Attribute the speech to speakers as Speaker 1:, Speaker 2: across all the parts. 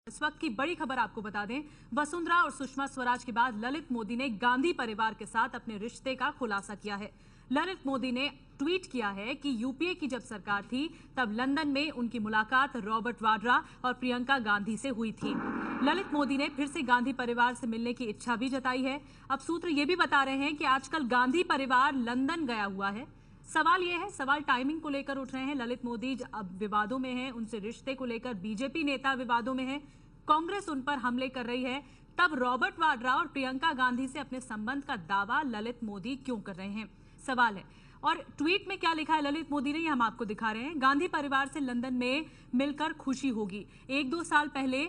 Speaker 1: इस वक्त की बड़ी खबर आपको बता दें, वसुंधरा और सुषमा स्वराज के बाद ललित मोदी ने गांधी परिवार के साथ अपने रिश्ते का खुलासा किया है। ललित मोदी ने ट्वीट किया है कि यूपीए की जब सरकार थी तब लंदन में उनकी मुलाकात रॉबर्ट वाड्रा और प्रियंका गांधी से हुई थी। ललित मोदी ने फिर से गांधी परिवार से मिलने की इच्छा भी जताई है। अब सूत्र ये भी बता रहे हैं कि आजकल गांधी परिवार लंदन गया हुआ है। सवाल यह है, सवाल टाइमिंग को लेकर उठ रहे हैं। ललित मोदी अब विवादों में हैं, उनसे रिश्ते को लेकर बीजेपी नेता विवादों में हैं, कांग्रेस उन पर हमले कर रही है। तब रॉबर्ट वाड्रा और प्रियंका गांधी से अपने संबंध का दावा ललित मोदी क्यों कर रहे हैं, सवाल है। और ट्वीट में क्या लिखा है ललित मोदी ने, हम आपको दिखा रहे हैं। गांधी परिवार से लंदन में मिलकर खुशी होगी। 1-2 साल पहले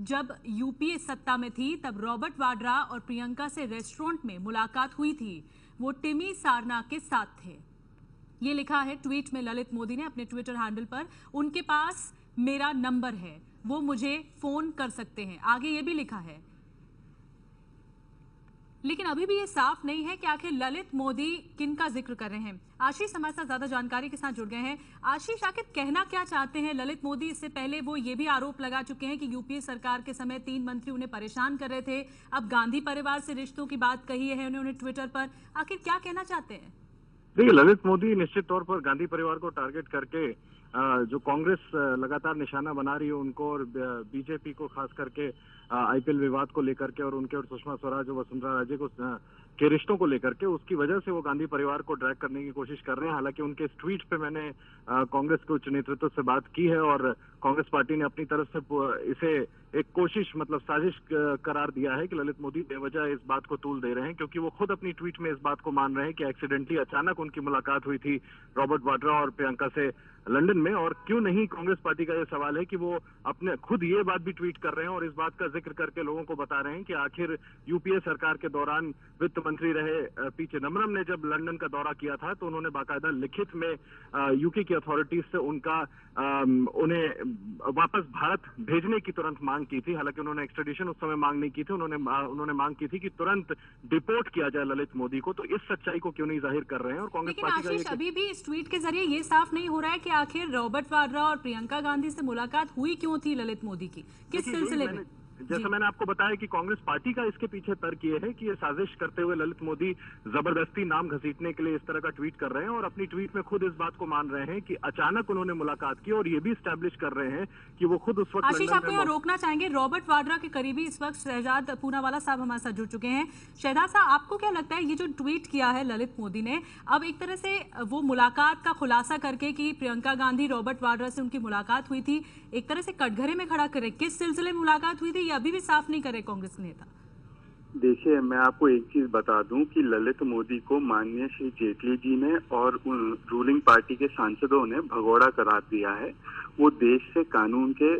Speaker 1: जब यूपीए सत्ता में थी तब रॉबर्ट वाड्रा और प्रियंका से रेस्टोरेंट में मुलाकात हुई थी। वो टिमी सारना के साथ थे। ये लिखा है ट्वीट में ललित मोदी ने अपने ट्विटर हैंडल पर। उनके पास मेरा नंबर है, वो मुझे फोन कर सकते हैं, आगे ये भी लिखा है। लेकिन अभी भी ये साफ नहीं है कि आखिर ललित मोदी किन का जिक्र कर रहे हैं। आशीष हमारे साथ ज्यादा जानकारी के साथ जुड़ गए हैं। आशीष, आखिर कहना क्या चाहते हैं ललित मोदी? इससे पहले वो ये भी आरोप लगा चुके हैं कि यूपीए सरकार के समय 3 मंत्री उन्हें परेशान कर रहे थे। अब गांधी परिवार से रिश्तों की बात कही है उन्होंने ट्विटर पर। आखिर क्या कहना चाहते हैं?
Speaker 2: देखिए, ललित मोदी निश्चित तौर पर गांधी परिवार को टारगेट करके जो कांग्रेस लगातार निशाना बना रही है उनको, और बीजेपी को खास करके आईपीएल विवाद को लेकर के, और उनके और सुषमा स्वराज और वसुंधरा राजे को के रिश्तों को लेकर के, उसकी वजह से वो गांधी परिवार को ड्रैग करने की कोशिश कर रहे हैं। हालांकि उनके इस ट्वीट पे मैंने कांग्रेस के उच्च नेतृत्व से बात की है और कांग्रेस पार्टी ने अपनी तरफ से इसे एक कोशिश, मतलब साजिश करार दिया है कि ललित मोदी बेवजह इस बात को तूल दे रहे हैं, क्योंकि वो खुद अपनी ट्वीट में इस बात को मान रहे हैं कि एक्सीडेंटली अचानक उनकी मुलाकात हुई थी रॉबर्ट वाड्रा और प्रियंका से लंदन में। और क्यों नहीं, कांग्रेस पार्टी का ये सवाल है कि वो अपने खुद ये बात भी ट्वीट कर रहे हैं और इस बात का जिक्र करके लोगों को बता रहे हैं कि आखिर यूपीए सरकार के दौरान वित्त मंत्री रहे पी चिदम्बरम ने जब लंदन का दौरा किया था तो उन्होंने बाकायदा लिखित में यूके की अथॉरिटीज से उन्हें वापस भारत भेजने की तुरंत मांग की थी। हालांकि उन्होंने एक्सट्रेडिशन उस समय मांग नहीं की थी, उन्होंने मांग की थी कि तुरंत डिपोर्ट किया जाए ललित मोदी को। तो इस सच्चाई को क्यों नहीं जाहिर कर रहे हैं? और कांग्रेस पार्टी का
Speaker 1: आशीष, अभी भी इस ट्वीट के जरिए ये साफ नहीं हो रहा है कि आखिर रॉबर्ट वाड्रा और प्रियंका गांधी से मुलाकात हुई क्यों थी ललित मोदी की, किस सिलसिले में?
Speaker 2: जैसा मैंने आपको बताया कि कांग्रेस पार्टी का इसके पीछे तर्क ये है कि ये साजिश करते हुए ललित मोदी जबरदस्ती नाम घसीटने के लिए इस तरह का ट्वीट कर रहे हैं और अपनी ट्वीट में खुद इस बात को मान रहे हैं कि अचानक उन्होंने मुलाकात की, और ये भी स्टैब्लिश कर रहे हैं कि वो खुद उस वक्त।
Speaker 1: आशीष, आपको यहाँ रोकना चाहेंगे, रॉबर्ट वाड्रा के करीबी इस वक्त शहजाद पूनावाला साहब हमारे साथ जुड़ चुके हैं। शहजाद साहब, आपको क्या लगता है ये जो ट्वीट किया है ललित मोदी ने, अब एक तरह से वो मुलाकात का खुलासा करके कि प्रियंका गांधी रॉबर्ट वाड्रा से उनकी मुलाकात हुई थी, एक तरह से कटघरे में खड़ा करे, किस सिलसिले में मुलाकात हुई थी ये अभी भी साफ नहीं करे कांग्रेस नेता?
Speaker 3: देखिए, मैं आपको एक चीज बता दूं कि ललित मोदी को माननीय श्री जेटली जी ने और उन रूलिंग पार्टी के सांसदों ने भगोड़ा करार दिया है। वो देश से कानून के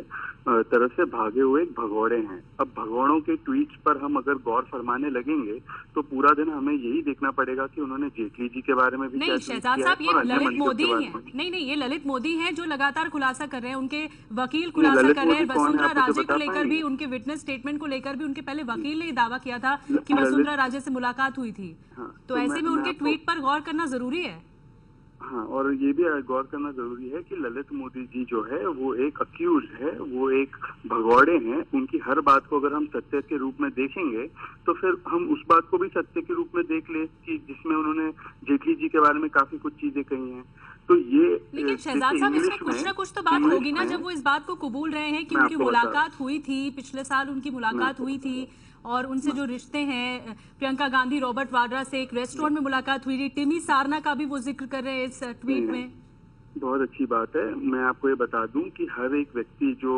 Speaker 3: तरफ से भागे हुए एक भगोड़े हैं। अब भगोड़ों के ट्वीट्स पर हम अगर गौर फरमाने लगेंगे तो पूरा दिन हमें यही देखना पड़ेगा कि उन्होंने जेटली जी के बारे में भी
Speaker 1: नहीं शहजाद साहब, ये ललित मोदी हैं। नहीं, ये ललित मोदी हैं जो लगातार खुलासा कर रहे हैं, उनके वकील खुलासा कर रहे हैं। वसुंधरा राजे को लेकर भी, उनके विटनेस स्टेटमेट को लेकर भी उनके पहले वकील ने दावा किया था कि वसुंधरा राजे से मुलाकात हुई थी। तो ऐसे में उनके ट्वीट पर गौर करना जरूरी है।
Speaker 3: हाँ, और ये भी गौर करना जरूरी है कि ललित मोदी जी जो है वो एक अक्यूज है, वो एक भगोड़े हैं। उनकी हर बात को अगर हम सत्य के रूप में देखेंगे तो फिर हम उस बात को भी सत्य के रूप में देख ले कि जिसमें उन्होंने जेटली जी के बारे में काफी कुछ चीजें कही हैं। तो ये
Speaker 1: लेकिन शहजाद साहब, इसमें कुछ ना कुछ तो बात होगी ना, जब वो इस बात को कबूल रहे हैं कि उनकी मुलाकात हुई थी, पिछले साल उनकी मुलाकात हुई थी और उनसे जो रिश्ते हैं, प्रियंका गांधी रॉबर्ट वाड्रा से एक रेस्टोरेंट में मुलाकात हुई थी, टिमी सारना का भी वो जिक्र कर रहे हैं इस ट्वीट में।
Speaker 3: बहुत अच्छी बात है। मैं आपको ये बता दूं कि हर एक व्यक्ति जो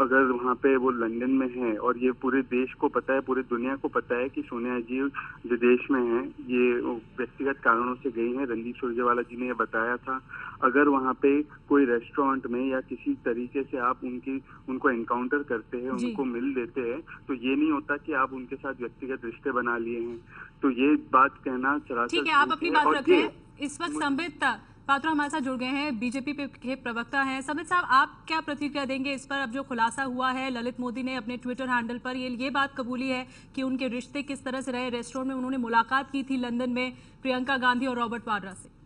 Speaker 3: अगर वहाँ पे वो लंदन में है, और ये पूरे देश को पता है, पूरी दुनिया को पता है कि सोनिया जी विदेश में हैं, ये व्यक्तिगत कारणों से गई हैं। रणदीप सुरजेवाला जी ने ये बताया था। अगर वहाँ पे कोई रेस्टोरेंट में या किसी तरीके से आप उनको एनकाउंटर करते हैं, उनको मिल देते हैं, तो ये नहीं होता कि आप उनके साथ व्यक्तिगत रिश्ते बना लिए हैं। तो ये बात कहना सरासर
Speaker 1: ठीक है, आप अपनी बात रखें। इस वक्त संबित पात्रा हमारे साथ जुड़ गए हैं, बीजेपी के प्रवक्ता हैं। संबित साहब, आप क्या प्रतिक्रिया देंगे इस पर? अब जो खुलासा हुआ है, ललित मोदी ने अपने ट्विटर हैंडल पर ये बात कबूली है कि उनके रिश्ते किस तरह से रहे, रेस्टोरेंट में उन्होंने मुलाकात की थी लंदन में प्रियंका गांधी और रॉबर्ट वाड्रा से।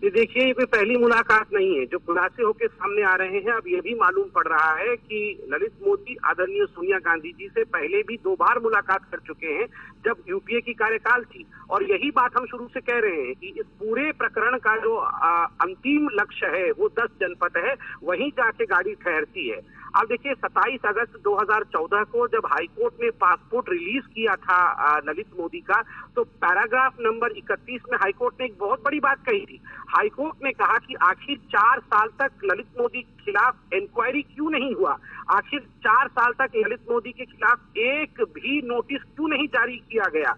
Speaker 4: ये देखिए, ये कोई पहली मुलाकात नहीं है। जो खुलासे होकर सामने आ रहे हैं, अब ये भी मालूम पड़ रहा है कि ललित मोदी आदरणीय सोनिया गांधी जी से पहले भी 2 बार मुलाकात कर चुके हैं, जब यूपीए की कार्यकाल थी। और यही बात हम शुरू से कह रहे हैं कि इस पूरे प्रकरण का जो अंतिम लक्ष्य है वो 10 जनपद है, वहीं जाके गाड़ी ठहरती है। अब देखिए, 27 अगस्त 2014 को जब हाईकोर्ट ने पासपोर्ट रिलीज किया था ललित मोदी का, तो पैराग्राफ नंबर 31 में हाईकोर्ट ने एक बहुत बड़ी बात कही थी। हाईकोर्ट ने कहा कि आखिर 4 साल तक ललित मोदी के खिलाफ इंक्वायरी क्यों नहीं हुआ, आखिर 4 साल तक ललित मोदी के खिलाफ एक भी नोटिस क्यों नहीं जारी किया गया।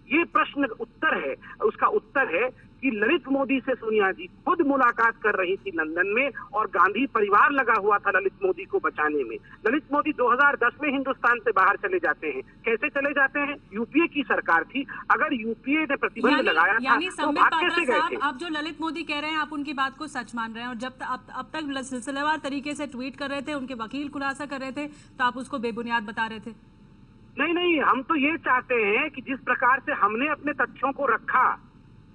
Speaker 4: ये प्रश्न उत्तर है, उसका उत्तर है कि ललित मोदी से सोनिया जी खुद मुलाकात कर रही थी लंदन में, और गांधी परिवार लगा हुआ था ललित मोदी को बचाने में। ललित मोदी 2010 में हिंदुस्तान से बाहर चले जाते हैं। कैसे चले जाते हैं? यूपीए की सरकार थी, अगर यूपीए ने प्रतिबंध लगाया था तो भाग कैसे गए थे?
Speaker 1: आप जो ललित मोदी कह रहे हैं, आप उनकी बात को सच मान रहे हैं, और जब अब तक सिलसिलेवार तरीके से ट्वीट कर रहे थे, उनके वकील खुलासा कर रहे थे, तो आप उसको बेबुनियाद बता रहे थे।
Speaker 4: नहीं, हम तो ये चाहते हैं कि जिस प्रकार से हमने अपने तथ्यों को रखा,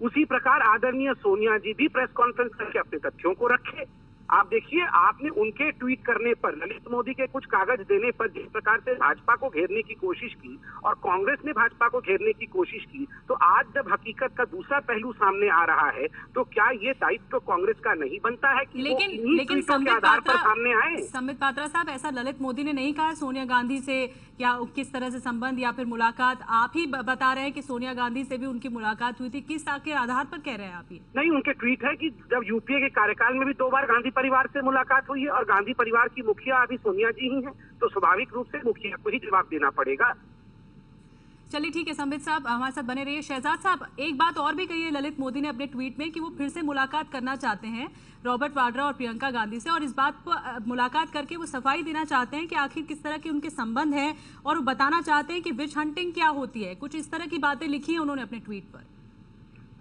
Speaker 4: उसी प्रकार आदरणीय सोनिया जी भी प्रेस कॉन्फ्रेंस करके अपने तथ्यों को रखे। आप देखिए, आपने उनके ट्वीट करने पर, ललित मोदी के कुछ कागज देने पर जिस प्रकार से भाजपा को घेरने की कोशिश की और कांग्रेस ने भाजपा को घेरने की कोशिश की, तो आज जब हकीकत का दूसरा पहलू सामने आ रहा है, तो क्या ये दायित्व तो कांग्रेस का नहीं बनता है कि
Speaker 1: लेकिन
Speaker 4: के आधार पर सामने आए?
Speaker 1: संबित पात्रा साहब, ऐसा ललित मोदी ने नहीं कहा सोनिया गांधी से क्या किस तरह से संबंध या फिर मुलाकात। आप ही बता रहे हैं कि सोनिया गांधी से भी उनकी मुलाकात हुई थी। किस के आधार पर कह रहे हैं आप ये?
Speaker 4: नहीं, उनके ट्वीट है कि जब यूपीए के कार्यकाल में भी 2 बार गांधी परिवार से मुलाकात हुई है, और गांधी परिवार की मुखिया अभी सोनिया जी ही हैं, तो स्वाभाविक रूप से मुखिया को ही जवाब देना पड़ेगा।
Speaker 1: चलिए ठीक है, संबित साहब हमारे साथ बने रहिए। शहजाद साहब, एक बात और भी कही है ललित मोदी ने अपने ट्वीट में कि वो फिर से मुलाकात करना चाहते हैं रॉबर्ट वाड्रा और प्रियंका गांधी से, और इस बात को मुलाकात करके वो सफाई देना चाहते हैं कि आखिर किस तरह के उनके संबंध हैं, और वो बताना चाहते हैं कि विच हंटिंग क्या होती है। कुछ इस तरह की बातें लिखी हैं उन्होंने अपने ट्वीट पर।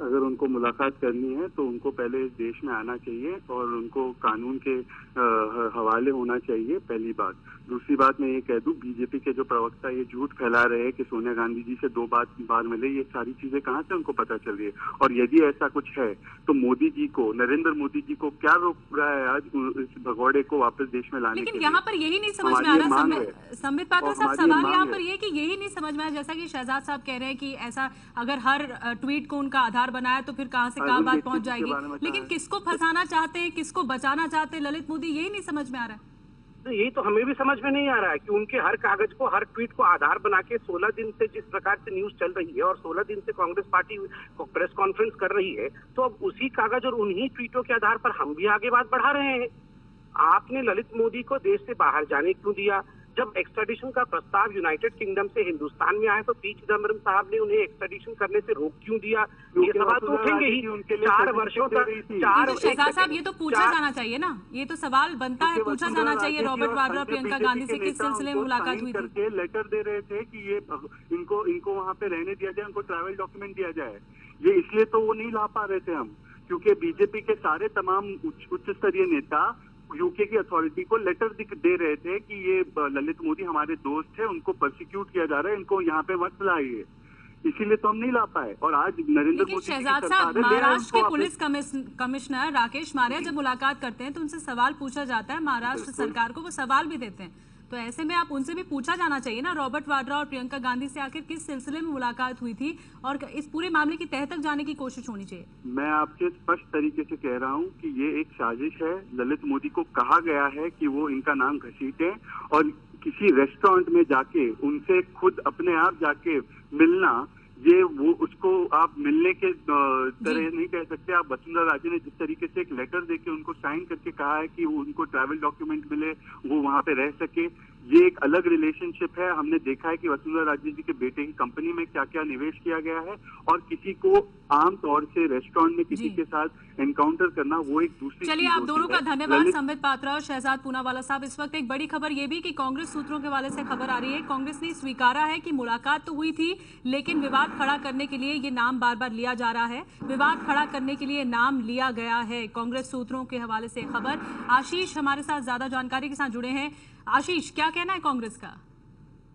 Speaker 3: अगर उनको मुलाकात करनी है तो उनको पहले इस देश में आना चाहिए और उनको कानून के हवाले होना चाहिए, पहली बात। दूसरी बात मैं ये कह दूं, बीजेपी के जो प्रवक्ता ये झूठ फैला रहे हैं कि सोनिया गांधी जी से 2 बार मिले, ये सारी चीजें कहाँ से उनको पता चल रही है? और यदि ऐसा कुछ है तो मोदी जी को, नरेंद्र मोदी जी को क्या रोक रहा है आज इस भगोड़े को वापस देश में लाने के लिए?
Speaker 1: लेकिन यहाँ पर यही नहीं समझ में आ रहा संबित पात्रा साहब, सवाल यहाँ पर ये कि यही नहीं समझ में आ रहा, जैसा कि शहजाद साहब कह रहे हैं कि ऐसा अगर हर ट्वीट को उनका आधार बनाया तो फिर कहाँ से कहाँ बात पहुंच जाएगी। लेकिन किसको फंसाना चाहते हैं, किसको बचाना चाहते हैं ललित मोदी, यही नहीं समझ में आ रहा है।
Speaker 4: यही तो हमें भी समझ में नहीं आ रहा है कि उनके हर कागज को, हर ट्वीट को आधार बना के 16 दिन से जिस प्रकार से न्यूज चल रही है और 16 दिन से कांग्रेस पार्टी प्रेस कॉन्फ्रेंस कर रही है, तो अब उसी कागज और उन्हीं ट्वीटों के आधार पर हम भी आगे बात बढ़ा रहे हैं। आपने ललित मोदी को देश से बाहर जाने क्यों दिया? जब एक्स्ट्राडिशन का प्रस्ताव यूनाइटेड किंगडम से हिंदुस्तान में आया तो पी चिदम्बरम साहब ने उन्हें एक्स्ट्राडिशन करने से रोक क्यों दिया? ये सवाल तो उठेंगे ही। 4 वर्षों तक
Speaker 1: शहजाद साहब, ये तो पूछा जाना चाहिए ना, ये तो सवाल बनता है, पूछा जाना चाहिए रॉबर्ट वाड्रा प्रियंका गांधी से किस सिलसिले में मुलाकात हुई थी।
Speaker 3: लेटर दे रहे थे कि ये इनको वहाँ पे रहने दिया जाए, उनको ट्रैवल डॉक्यूमेंट दिया जाए। ये इसलिए तो वो नहीं ला पा रहे थे हम, क्योंकि बीजेपी के सारे तमाम उच्च स्तरीय नेता यूके की अथॉरिटी को लेटर दे रहे थे कि ये ललित मोदी हमारे दोस्त है, उनको प्रोसिक्यूट किया जा रहा है, इनको यहाँ पे मत लाइए। इसीलिए तो हम नहीं ला पाए। और आज नरेंद्र मोदी
Speaker 1: शहजाद साहब, महाराष्ट्र के पुलिस कमिश्नर राकेश मारिया जब मुलाकात करते हैं तो उनसे सवाल पूछा जाता है, महाराष्ट्र सरकार को वो सवाल भी देते हैं, तो ऐसे में आप उनसे भी पूछा जाना चाहिए ना रॉबर्ट वाड्रा और प्रियंका गांधी से आखिर किस सिलसिले में मुलाकात हुई थी, और इस पूरे मामले की तह तक जाने की कोशिश होनी चाहिए।
Speaker 3: मैं आपसे स्पष्ट तरीके से कह रहा हूं कि ये एक साजिश है। ललित मोदी को कहा गया है कि वो इनका नाम घसीटे और किसी रेस्टोरेंट में जाके उनसे खुद अपने आप जाके मिलना, ये वो उसको आप मिलने के तरह नहीं कह सकते। आप वसुंधरा राजे ने जिस तरीके से एक लेटर देके उनको साइन करके कहा है कि उनको ट्रैवल डॉक्यूमेंट मिले, वो वहां पे रह सके, ये एक अलग रिलेशनशिप है। हमने देखा है कि वसुंधरा राजे जी के बेटे की कंपनी में क्या क्या निवेश किया गया है, और किसी को आम तौर से रेस्टोरेंट में किसी के साथ एनकाउंटर करना वो एक दूसरी।
Speaker 1: चलिए, आप दोनों का धन्यवाद, संबित पात्रा और शहजाद पूनावाला साहब। इस वक्त एक बड़ी खबर ये भी कि कांग्रेस सूत्रों के हवाले से खबर आ रही है, कांग्रेस ने स्वीकारा है कि मुलाकात तो हुई थी, लेकिन विवाद खड़ा करने के लिए ये नाम बार बार लिया जा रहा है, विवाद खड़ा करने के लिए नाम लिया गया है। कांग्रेस सूत्रों के हवाले से खबर। आशीष हमारे साथ ज्यादा जानकारी के साथ जुड़े हैं। आशीष, क्या कहना है कांग्रेस का?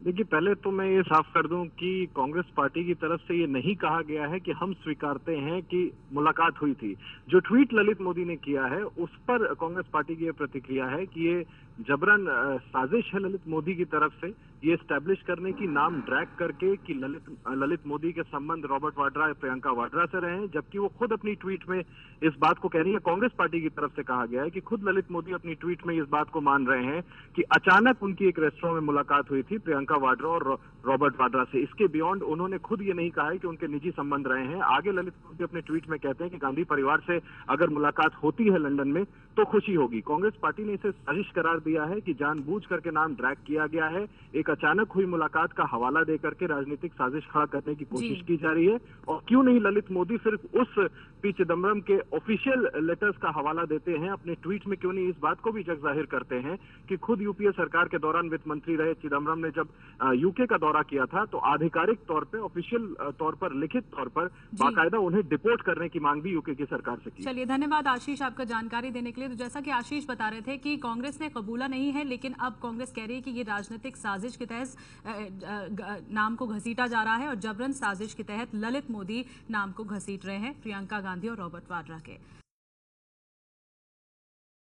Speaker 2: देखिए, पहले तो मैं ये साफ कर दूं कि कांग्रेस पार्टी की तरफ से ये नहीं कहा गया है कि हम स्वीकारते हैं कि मुलाकात हुई थी। जो ट्वीट ललित मोदी ने किया है उस पर कांग्रेस पार्टी की ये प्रतिक्रिया है कि ये जबरन साजिश है ललित मोदी की तरफ से, ये एस्टेब्लिश करने की, नाम ड्रैग करके कि ललित मोदी के संबंध रॉबर्ट वाड्रा या प्रियंका वाड्रा से रहे हैं, जबकि वो खुद अपनी ट्वीट में इस बात को कह रही है। कांग्रेस पार्टी की तरफ से कहा गया है कि खुद ललित मोदी अपनी ट्वीट में इस बात को मान रहे हैं कि अचानक उनकी एक रेस्टोरेंट में मुलाकात हुई थी प्रियंका वाड्रा और रॉबर्ट वाड्रा से। इसके बियॉन्ड उन्होंने खुद ये नहीं कहा है कि उनके निजी संबंध रहे हैं। आगे ललित मोदी अपने ट्वीट में कहते हैं कि गांधी परिवार से अगर मुलाकात होती है लंदन में तो खुशी होगी। कांग्रेस पार्टी ने इसे साजिश करार दिया है कि जानबूझ करके नाम ड्रैग किया गया है, एक अचानक हुई मुलाकात का हवाला देकर के राजनीतिक साजिश खड़ा करने की कोशिश की जा रही है। और क्यों नहीं ललित मोदी सिर्फ उस पी चिदम्बरम के ऑफिशियल लेटर्स का हवाला देते हैं अपने ट्वीट में, क्यों नहीं इस बात को भी जग जाहिर करते हैं कि खुद यूपीए सरकार के दौरान वित्त मंत्री रहे चिदम्बरम ने जब यूके का दौरा किया था तो आधिकारिक तौर पर, ऑफिशियल तौर पर, लिखित तौर पर बाकायदा उन्हें डिपोर्ट करने की मांग भी यूके की सरकार से की।
Speaker 1: चलिए, धन्यवाद आशीष आपका जानकारी देने के लिए। तो जैसा कि आशीष बता रहे थे कि कांग्रेस ने कबूला नहीं है, लेकिन अब कांग्रेस कह रही है कि ये राजनीतिक साजिश के तहत नाम को घसीटा जा रहा है और जबरन साजिश के तहत ललित मोदी नाम को घसीट रहे हैं प्रियंका गांधी और रॉबर्ट वाड्रा के।